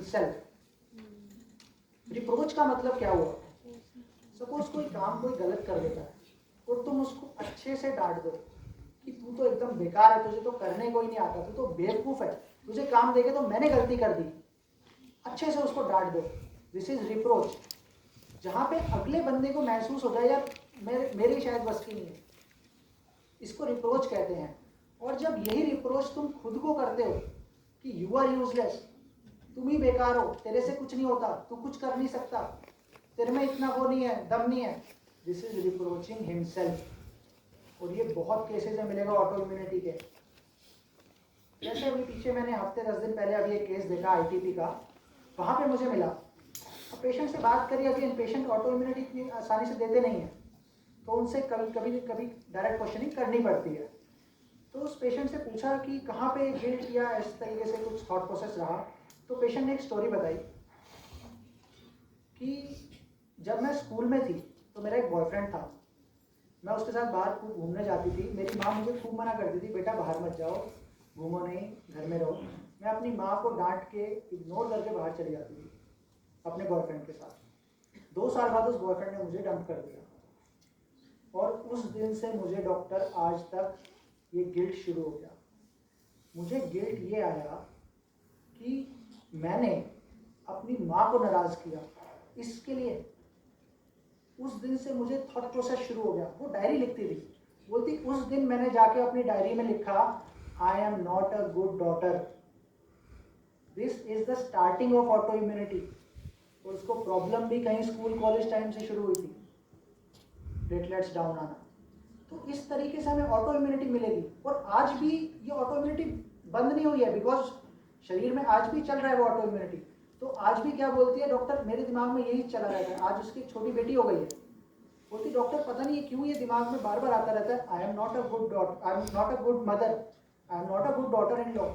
Himself. Reproach का मतलब क्या हुआ? सपोज कोई काम कोई गलत कर देता है और तुम उसको अच्छे से डांट दो कि तू तो एकदम बेकार है, तुझे तो करने को ही नहीं आता, तू तो बेवकूफ है, तुझे काम देके तो मैंने गलती कर दी, अच्छे से उसको डांट दो। This is reproach. जहाँ पे अगले बंदे को महसूस होता है यार मेरी शायद बस की नहीं है, इसको रिप्रोच कहते हैं। और जब यही रिप्रोच तुम खुद को करते हो कि यू आर यूजलेस, तुम ही बेकार हो, तेरे से कुछ नहीं होता, तू कुछ कर नहीं सकता, तेरे में इतना वो नहीं है, दम नहीं है, दिस इज रिप्रोचिंग हिमसेल्फ। और ये बहुत केसेस में मिलेगा ऑटो इम्यूनिटी के। जैसे अभी पीछे मैंने हफ्ते 10 दिन पहले अभी एक केस देखा आईटीपी का, वहाँ पे मुझे मिला, पेशेंट से बात करी, अभी पेशेंट ऑटो इम्यूनिटी इतनी आसानी से देते नहीं है, तो उनसे कभी कभी डायरेक्ट क्वेश्चनिंग करनी पड़ती है। तो उस पेशेंट से पूछा कि कहाँ पे गिल्ट या इस तरीके से कुछ थॉट प्रोसेस रहा, तो पेशेंट ने एक स्टोरी बताई कि जब मैं स्कूल में थी तो मेरा एक बॉयफ्रेंड था, मैं उसके साथ बाहर खूब घूमने जाती थी, मेरी माँ मुझे खूब मना करती थी, बेटा बाहर मत जाओ, घूमो नहीं, घर में रहो। मैं अपनी माँ को डांट के इग्नोर करके बाहर चली जाती थी अपने बॉयफ्रेंड के साथ। 2 साल बाद उस बॉयफ्रेंड ने मुझे डंप कर दिया, और उस दिन से मुझे डॉक्टर आज तक ये गिल्ट शुरू हो गया। मुझे गिल्ट ये आया कि मैंने अपनी माँ को नाराज किया, इसके लिए उस दिन से मुझे थॉट प्रोसेस शुरू हो गया। वो डायरी लिखती थी, बोलती उस दिन मैंने जाके अपनी डायरी में लिखा आई am not a good daughter. This is the starting of auto immunity. और उसको प्रॉब्लम भी कहीं स्कूल कॉलेज टाइम से शुरू हुई थी, प्लेटलेट्स डाउन आना। तो इस तरीके से हमें ऑटो इम्यूनिटी मिलेगी। और आज भी ये ऑटो इम्यूनिटी बंद नहीं हुई है, बिकॉज शरीर में आज भी चल रहा है वो ऑटो इम्यूनिटी। तो आज भी क्या बोलती है डॉक्टर, मेरे दिमाग में यही चला रहता है। आज उसकी छोटी बेटी हो गई है, बोलती डॉक्टर पता नहीं क्यों ये दिमाग में बार बार आता रहता है, आई am not a good daughter, I am not a good mother, I am not a good daughter in law,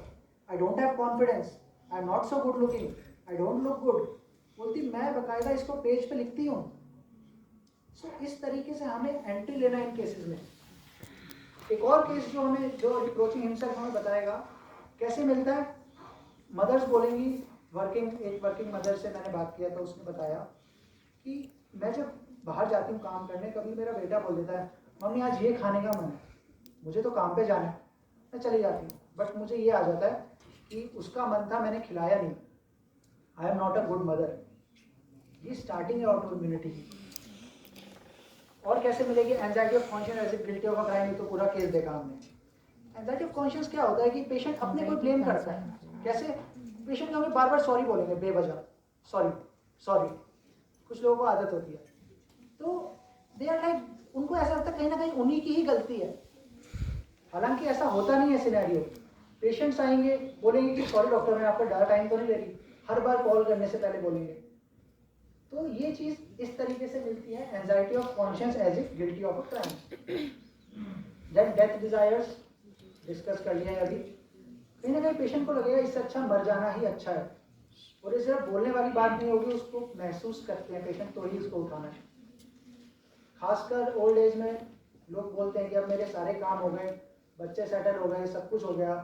I don't have confidence, I am not so good looking, I don't look good. बोलती मैं बकायदा इसको page पे लिखती हूँ। सो इस तरीके से हमें एंट्री लेना इन केसेस में। एक और केस जो हमें जो रिप्रोचिंग हिमसेल्फ हमें बताएगा कैसे मिलता है, मदर्स बोलेंगी, एक वर्किंग मदर से मैंने बात किया तो उसने बताया कि मैं जब बाहर जाती हूँ काम करने, कभी मेरा बेटा बोल देता है मम्मी आज ये खाने का मन है, मुझे तो काम पे जाना है, मैं चली जाती हूँ, बट मुझे ये आ जाता है कि उसका मन था मैंने खिलाया नहीं, I am not a good mother. ये स्टार्टिंग है ऑटो इम्यूनिटी की। और कैसे मिलेगी anxiety of conscious as a guilty of a crime, तो पूरा केस देखा हमने। एंजाइटी ऑफ कॉन्शियस क्या होता है कि पेशेंट अपने को ब्लेम करता है। कैसे? पेशेंट हमें बार बार सॉरी बोलेंगे बेवजह, सॉरी सॉरी, कुछ लोगों को आदत होती है, तो दे आर लाइक, उनको ऐसा लगता है कहीं ना कहीं उन्हीं की ही गलती है। हालांकि ऐसा होता नहीं है सिनेरियो। पेशेंट्स आएंगे बोलेंगे कि सॉरी डॉक्टर मैं आपका ज़्यादा टाइम तो नहीं ले रही, हर बार कॉल करने से पहले बोलेंगे। तो ये चीज इस तरीके से मिलती है, anxiety of conscious as if guilty of a crime. Then death desires discuss कर लिया है अभी। कहीं ना कहीं पेशेंट को लगेगा इससे अच्छा मर जाना ही अच्छा है, और ये सिर्फ बोलने वाली बात नहीं होगी, उसको महसूस करते हैं पेशेंट, तो ही इसको उठाना है। खासकर ओल्ड एज में लोग बोलते हैं कि अब मेरे सारे काम हो गए, बच्चे सेटल हो गए, सब कुछ हो गया,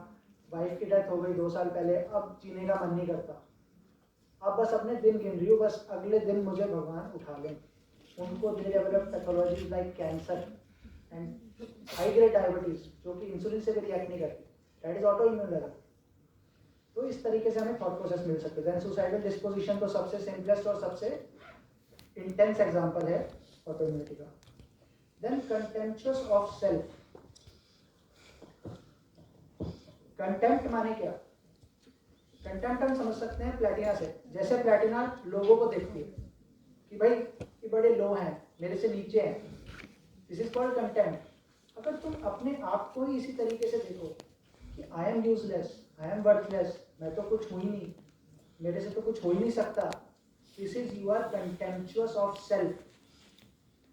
वाइफ की डेथ हो गई 2 साल पहले, अब जीने का मन नहीं करता, अब बस अपने दिन गिन रही हूँ, बस अगले दिन मुझे भगवान उठा लें। उनको they develop pathologies like cancer and high grade diabetes, जो कि इंसुलिन से भी रिएक्ट नहीं करती, that is auto immune level. तो इस तरीके से हमें थॉट प्रोसेस मिल सकते हैं। सुसाइडल डिस्पोजिशन तो सबसे सिंपलेस्ट और सबसे इंटेंस एग्जांपल है ऑटो इम्यूनिटी का। Then contemptuous of self. Contempt माने क्या? कंटेम्प्ट हम समझ सकते हैं प्लेटिना से। जैसे प्लेटिना लोगों को देखती है कि भाई ये बड़े लो हैं, मेरे से नीचे हैं, दिस इज कॉल्ड कंटेम्प्ट। अगर तुम अपने आप को ही इसी तरीके से देखो कि I am useless, I am worthless, मैं तो कुछ हो ही नहीं, मेरे से तो कुछ हो ही नहीं सकता, this is you are contemptuous of self.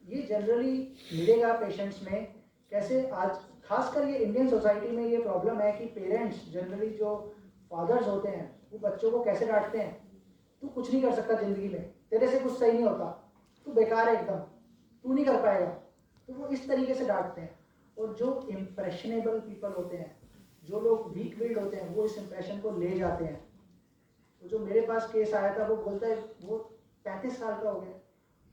ये जनरली मिलेगा पेशेंट्स में। कैसे? आज खासकर ये इंडियन सोसाइटी में ये प्रॉब्लम है कि पेरेंट्स जनरली जो फादर्स होते हैं वो बच्चों को कैसे डांटते हैं, तू कुछ नहीं कर सकता जिंदगी में, तेरे से कुछ सही नहीं होता, तू बेकार है एकदम, तू नहीं कर पाएगा। तो वो इस तरीके से डांटते हैं। और जो इम्प्रेशनेबल पीपल होते हैं, जो लोग वीक विल्ड होते हैं, वो इस इम्प्रेशन को ले जाते हैं तो जो मेरे पास केस आया था वो बोलता है, वो 35 साल का हो गया,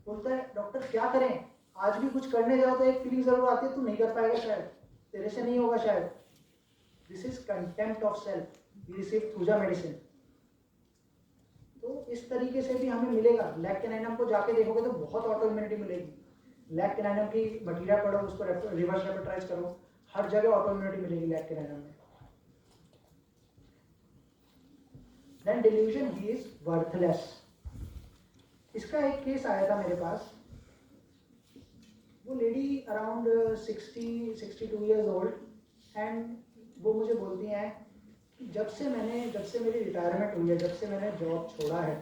बोलता है डॉक्टर क्या करें, आज भी कुछ करने जाओ तो एक फीलिंग जरूर आती है तू नहीं कर पाएगा, शायद तेरे से नहीं होगा शायद। This is contempt of self, we receive thuja medicine. तो इस तरीके से भी हमें मिलेगा। लैक कैनाइनम को जाके देखोगे तो बहुत ऑटो इम्यूनिटी मिलेगी। लैक कैनाइनम की मटीरिया पढ़ो, उसको रिवर्स रेपेटाइज करो, हर जगह ऑटो इम्यूनिटी मिलेगी लैक कैनाइनम में। Then delusion she is worthless. इसका एक केस आया था मेरे पास। वो lady around 62 years old, and वो मुझे बोलती हैं कि जब से मेरी रिटायरमेंट हुई है, जब से मैंने जॉब छोड़ा है,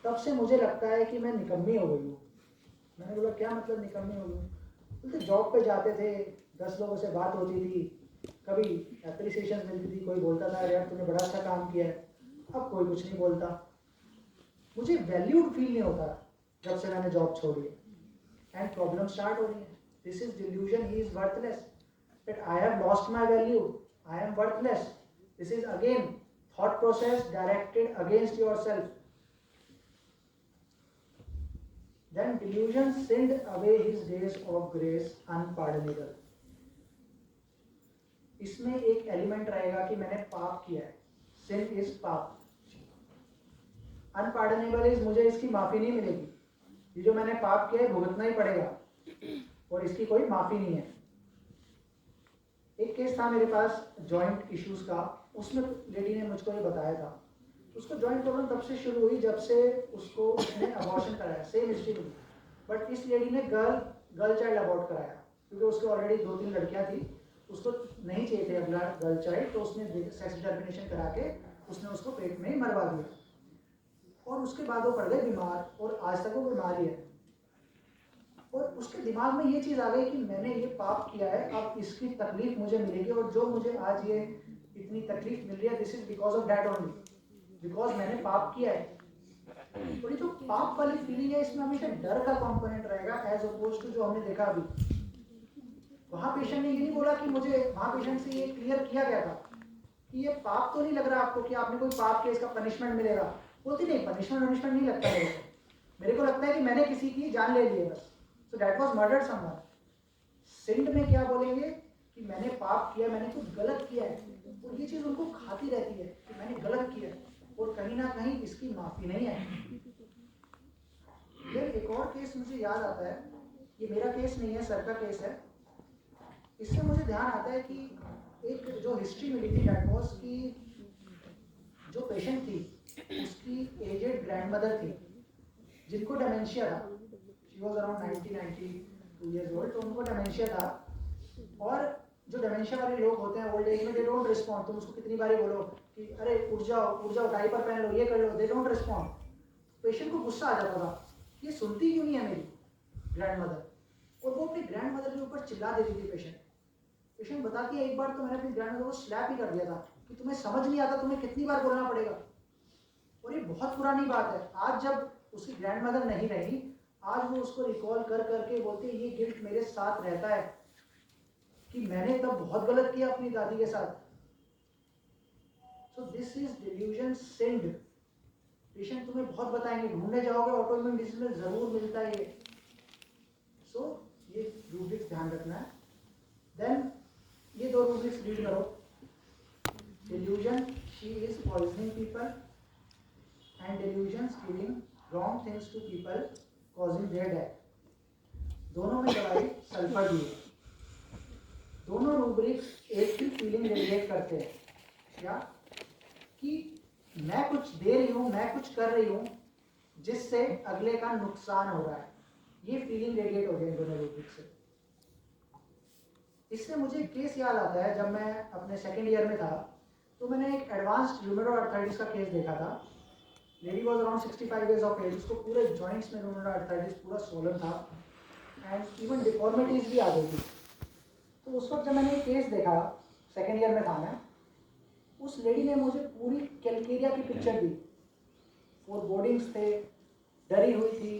तब से मुझे लगता है कि मैं निकम्मी हो गई हूँ। मैंने बोला क्या मतलब निकम्मी हो गई? बोलते जॉब पे जाते थे, 10 लोगों से बात होती थी, कभी एप्रिसिएशन मिलती थी, कोई बोलता था यार तूने बड़ा अच्छा काम किया है, अब कोई कुछ नहीं बोलता। मुझे वैल्यूड फील नहीं होता जब से मैंने जॉब छोड़ी है, एंड प्रॉब्लम स्टार्ट हो रही है। This is delusion, she is worthless, that I have lost my value, I am worthless. This is again thought process directed against yourself. Then delusion sinned away his days of grace unpardonable. इसमें एक element रहेगा कि मैंने पाप किया है, sin is पाप। Unpardonable is मुझे इसकी माफी नहीं मिलेगी, ये जो मैंने पाप किया है भुगतना ही पड़ेगा और इसकी कोई माफी नहीं है। एक केस था मेरे पास जॉइंट इश्यूज का, उसमें लेडी ने मुझको ये बताया था। उसको जॉइंट प्रॉब्लम तब से शुरू हुई जब से उसने अबॉर्शन कराया, सेम हिस्ट्री में। बट इस लेडी ने गर्ल चाइल्ड अबॉर्ट कराया क्योंकि उसके ऑलरेडी 2-3 लड़कियां थी, उसको नहीं चाहिए थे अगला गर्ल चाइल्ड, तो उसने सेक्स डिटर्मिनेशन करा के उसने उसको पेट में ही मरवा दिया। और उसके बाद वो पड़ गए बीमार, और आज तक वो बीमार ही है। और उसके दिमाग में ये चीज़ आ गई कि मैंने ये पाप किया है, अब इसकी तकलीफ मुझे मिलेगी, और जो मुझे आज ये इतनी तकलीफ मिल रही है, this is because of that only, because मैंने पाप किया है। और ये जो पाप वाली फीलिंग है, इसमें हमेशा डर का कंपोनेंट रहेगा, एज अपोज टू जो हमने देखा अभी। वहाँ पेशेंट ने ये नहीं बोला कि मुझे, वहाँ पेशेंट से ये क्लियर किया गया था कि ये पाप तो नहीं लग रहा आपको कि आपने कोई पाप किया, इसका पनिशमेंट मिलेगा। बोलती नहीं, पनिशमेंट नहीं लगता मेरे को लगता है कि मैंने किसी की जान ले ली है बस। So that was murdered someone. सिंड में क्या बोलेंगे कि मैंने पाप किया, मैंने कुछ गलत किया है, और ये चीज उनको खाती रहती है कि मैंने गलत किया, और कहीं ना कहीं इसकी माफी नहीं है। फिर एक और केस मुझे याद आता है, ये मेरा केस नहीं है, सर का केस है। इससे मुझे ध्यान आता है कि एक जो हिस्ट्री मिली थी दैट वाज कि जो पेशेंट थी उसकी एजेड ग्रैंडमदर थी जिनको डेमेंशिया था। She was around 92 years old, तो उनको डेमेंशिया था। और जो डेमेंशिया वाले लोग होते हैं ओल्ड एज में, दे डोंट रिस्पॉन्ड। तुम उसको कितनी बारी बोलो कि अरे उठ जाओ डायपर पहन लो, ये कर लो, दे डोंट रिस्पॉन्ड। पेशेंट को गुस्सा आ जाता था, ये सुनती क्यों नहीं है मेरी ग्रैंडमदर, और वो अपनी ग्रैंडमदर के ऊपर चिल्ला देती थी। पेशेंट बताती है एक बार तो मैंने अपनी ग्रैंडमदर को स्लैप ही कर दिया था कि तुम्हें समझ नहीं आता, तुम्हें कितनी बार बोलना पड़ेगा। और ये बहुत पुरानी बात है, आज जब उसकी ग्रैंडमदर नहीं रही, आज वो उसको रिकॉल कर करके बोलते हैं ये गिल्ट मेरे साथ रहता है कि मैंने तब बहुत गलत किया अपनी दादी के साथ। So this is delusion सिंड। Patient तुम्हें बहुत बताएंगे, ढूंढने जाओगे ऑटोइम्यून डिसीज में जरूर मिलता है ये। सो ये रूब्रिक्स ध्यान रखना है। देन ये 2 रूब्रिक्स रीड करो। Delusion, she is poisoning people, and delusion giving wrong things to people causing their death। दोनों में दवाई सल्फर दी है। दोनों रूब्रिक्स एक ही फीलिंग रेडिएट करते हैं, क्या कि मैं कुछ दे रही हूँ, मैं कुछ कर रही हूँ जिससे अगले का नुकसान हो रहा है। ये फीलिंग रेडिएट हो गई दोनों रूब्रिक्स से। इससे मुझे केस याद आता है, जब मैं अपने सेकेंड ईयर में था तो मैंने एक एडवांस्ड रूमेटॉइड आर्थराइटिस का केस देखा था। Lady was around 65 years of age, उसको पूरे जॉइंट्स में रूमेटॉइड आर्थराइटिस पूरा स्वॉलन था, एंड इवन डिफॉर्मिटीज भी आ गई थी। तो उस वक्त जब मैंने ये केस देखा, सेकेंड ईयर में था मैं, उस लेडी ने मुझे पूरी कैलकेरिया की पिक्चर दी। फोरबोर्डिंग्स थे, डरी हुई थी,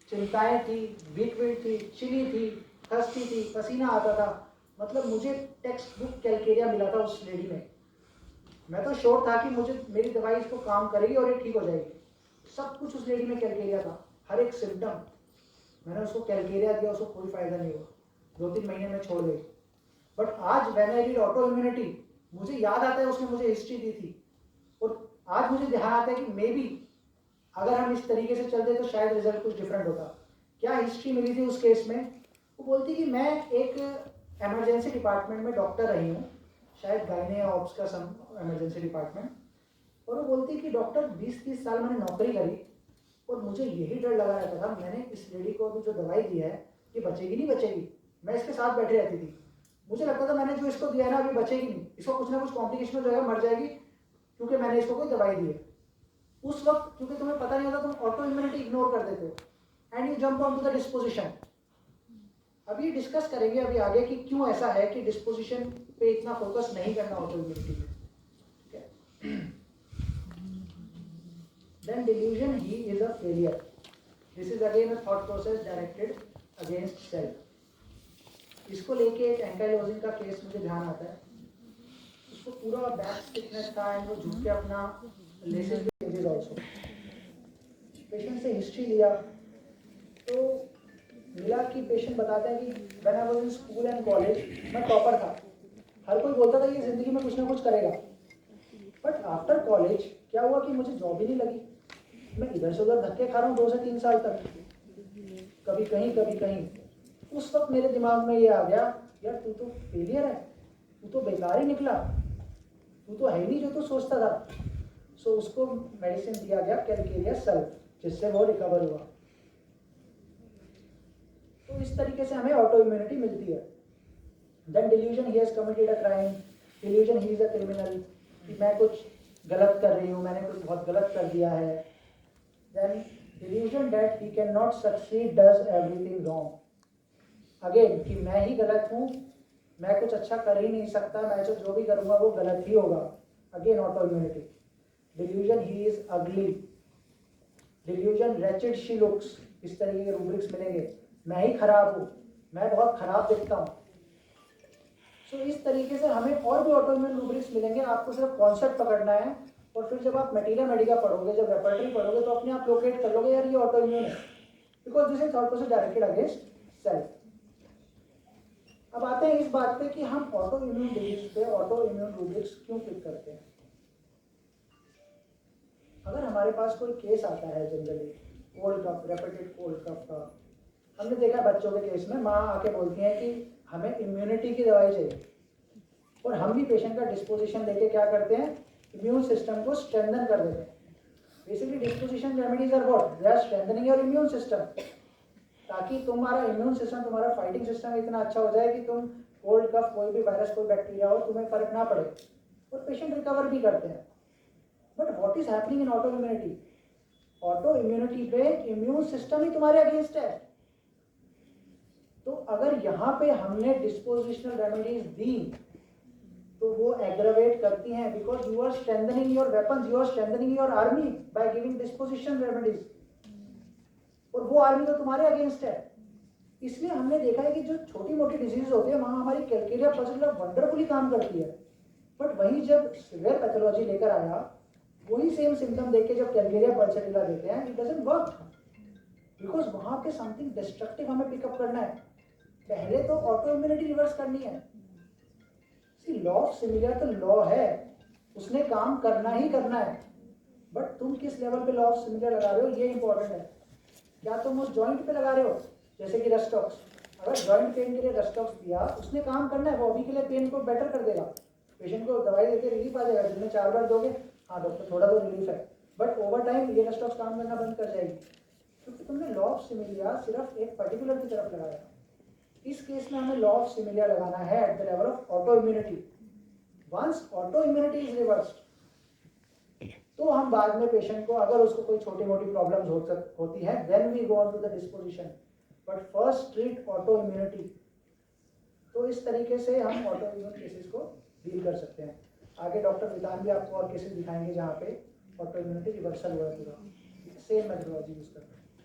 चिंताएं थी, वीक थी, चिली थी, थर्स्टी थी, पसीना आता था। मतलब मुझे टेक्स्ट बुक कैलकेरिया मिला था उस लेडी में। मैं तो श्योर था कि मुझे मेरी दवाई इसको काम करेगी और ये ठीक हो जाएगी। सब कुछ उस लेडी में कैलकेरिया था, हर एक सिम्टम। मैंने उसको कैलकेरिया दिया, उसको कोई फायदा नहीं हुआ, 2-3 महीने में छोड़ गई। बट आज when I read auto immunity, मुझे याद आता है उसने मुझे हिस्ट्री दी थी, और आज मुझे ध्यान आता है कि मे बी अगर हम इस तरीके से चलते तो शायद रिजल्ट कुछ डिफरेंट होता। क्या हिस्ट्री मिली थी उस केस में? वो बोलती कि मैं एक इमरजेंसी डिपार्टमेंट में डॉक्टर रही हूँ, शायद गायने या ऑप्स का सम इमरजेंसी डिपार्टमेंट, और वो बोलती कि डॉक्टर 20-30 साल मैंने नौकरी करी और मुझे यही डर लगा रहता था, मैंने इस लेडी को अभी जो दवाई दी है ये बचेगी नहीं बचेगी। मैं इसके साथ बैठी रहती थी, मुझे लगता था मैंने जो इसको दिया है ना अभी बचेगी नहीं, इसको कुछ ना कुछ कॉम्प्लिकेशन हो जाएगा, मर जाएगी, क्योंकि मैंने इसको कोई दवाई दी है। उस वक्त क्योंकि तुम्हें पता नहीं होता, तुम ऑटो इम्यूनिटी इग्नोर कर देते हो and you jump on to the disposition. अभी डिस्कस करेंगे अभी आगे कि क्यों ऐसा है कि डिस्पोजिशन पे इतना फोकस नहीं करना ऑटो इम्यूनिटी में। Then delusion he is a failure. This is again a thought process directed against self. इसको लेके एक एंकाइलोजिन का केस मुझे ध्यान आता है। उसको पूरा बैक स्टिफनेस था एंड वो झुक के अपना लेसेस भी चेंजेस आल्सो। पेशेंट से हिस्ट्री लिया तो मिला कि पेशेंट बताता है कि when I was in school and college मैं टॉपर था, हर कोई बोलता था ये जिंदगी में कुछ ना कुछ करेगा। बट आफ्टर कॉलेज क्या हुआ कि मुझे जॉब ही नहीं लगी, मैं इधर से उधर धक्के खा रहा हूँ 2 से 3 साल तक, कभी कहीं कभी कहीं। उस वक्त मेरे दिमाग में ये आ गया, यार तू तो फेलियर है, तू तो बेकार ही निकला, तू तो है ही नहीं जो तू सोचता था। सो उसको मेडिसिन दिया गया कैलकेरिया सल्फ, जिससे वो रिकवर हुआ। तो इस तरीके से हमें ऑटो इम्यूनिटी मिलती है। Then delusion she has committed a crime, delusion she is a criminal, कि मैं कुछ गलत कर रही हूँ, मैंने कुछ बहुत गलत कर दिया है। Then delusion that he cannot succeed does everything wrong. Again कि मैं ही गलत हूँ, मैं कुछ अच्छा कर ही नहीं सकता, मैं जो भी करूँगा वो गलत ही होगा। Again auto immunity. Delusion he is ugly. Delusion wretched she looks. इस तरीके के रूब्रिक्स मिलेंगे। मैं ही खराब हूँ, मैं बहुत खराब दिखता हूँ। So इस तरीके से हमें और भी ऑटो इम्यून रूब्रिक्स मिलेंगे। आपको सिर्फ कॉन्सेप्ट पकड़ना है और फिर जब आप मटीरिया मेडिका पढ़ोगे, जब रेपर्टरी पढ़ोगे तो अपने आप लोकेट कर लोगे यार ये ऑटो इम्यून है, because this is thought process directed against self. अब आते हैं इस बात पे कि हम ऑटो इम्यून डिजीज पे ऑटो इम्यून रूब्रिक्स क्यों पिक करते हैं। अगर हमारे पास कोई केस आता है generally cold cough, repeated cold cough का, हमने देखा बच्चों के केस में माँ आके बोलती है कि हमें इम्यूनिटी की दवाई चाहिए, और हम भी पेशेंट का डिस्पोजिशन लेके क्या करते हैं, इम्यून सिस्टम को स्ट्रेंथन कर देते हैं। Basically disposition remedies are what, they are strengthening your immune system, ताकि तुम्हारा इम्यून सिस्टम, तुम्हारा फाइटिंग सिस्टम इतना अच्छा हो जाए कि तुम कोल्ड कफ, कोई भी वायरस, कोई बैक्टीरिया हो, तुम्हें फर्क ना पड़े, और पेशेंट रिकवर भी करते हैं। But what is happening in auto immunity? Auto immunity पे इम्यून सिस्टम ही तुम्हारे अगेंस्ट है। तो अगर यहाँ पे हमने डिस्पोजिशनल रेमेडीज दी तो वो एग्रावेट करती हैं, because you are strengthening your weapons, you are strengthening your army by giving disposition remedies, और वो आर्मी तो तुम्हारे अगेंस्ट है। इसलिए हमने देखा है कि जो छोटी मोटी डिजीज होती है वहाँ हमारी कैलकेरिया पल्सरिला वंडरफुली काम करती है, बट वहीं जब सीवियर पैथोलॉजी लेकर आया, वही सेम सिम्टम देख के जब कैलकेरिया पल्सरिला देते हैं, इट डजंट वर्क, बिकॉज वहाँ पे समथिंग डिस्ट्रक्टिव हमें पिकअप करना है। पहले तो ऑटो इम्यूनिटी रिवर्स करनी है। लॉ ऑफ सिमिलर तो लॉ है, उसने काम करना ही करना है, बट तुम किस लेवल पे लॉ ऑफ सिमिलर लगा रहे हो ये इंपॉर्टेंट है। क्या तुम उस जॉइंट पे लगा रहे हो, जैसे कि रस्टॉक्स, अगर जॉइंट पेन के लिए रस्टॉक्स दिया, उसने काम करना है, वो अभी के लिए पेन को बेटर कर देगा, पेशेंट को दवाई देके रिलीफ आ जाएगा, दिन में 4 बार दोगे, हाँ डॉक्टर थोड़ा बहुत रिलीफ है, बट ओवर टाइम ये रस्टॉक्स काम करना बंद कर जाएगी, क्योंकि तुमने लॉ ऑफ सिमिलिया सिर्फ एक पर्टिकुलर की तरफ लगाया। इस केस में हमें लॉ ऑफ सिमिलिया लगाना है at the level of auto immunity. Once auto immunity is reversed, तो हम बाद में पेशेंट को, अगर उसको कोई छोटी मोटी प्रॉब्लम्स होती है, then we go on to the disposition, but first treat auto immunity. तो इस तरीके से हम ऑटो इम्यून केसेस को डील कर सकते हैं। आगे डॉक्टर विधान भी आपको और केसेस दिखाएंगे जहाँ पे ऑटो इम्यूनिटी रिवर्सल हुआ है, पूरा सेम मेथोडोलॉजी यूज करते हैं।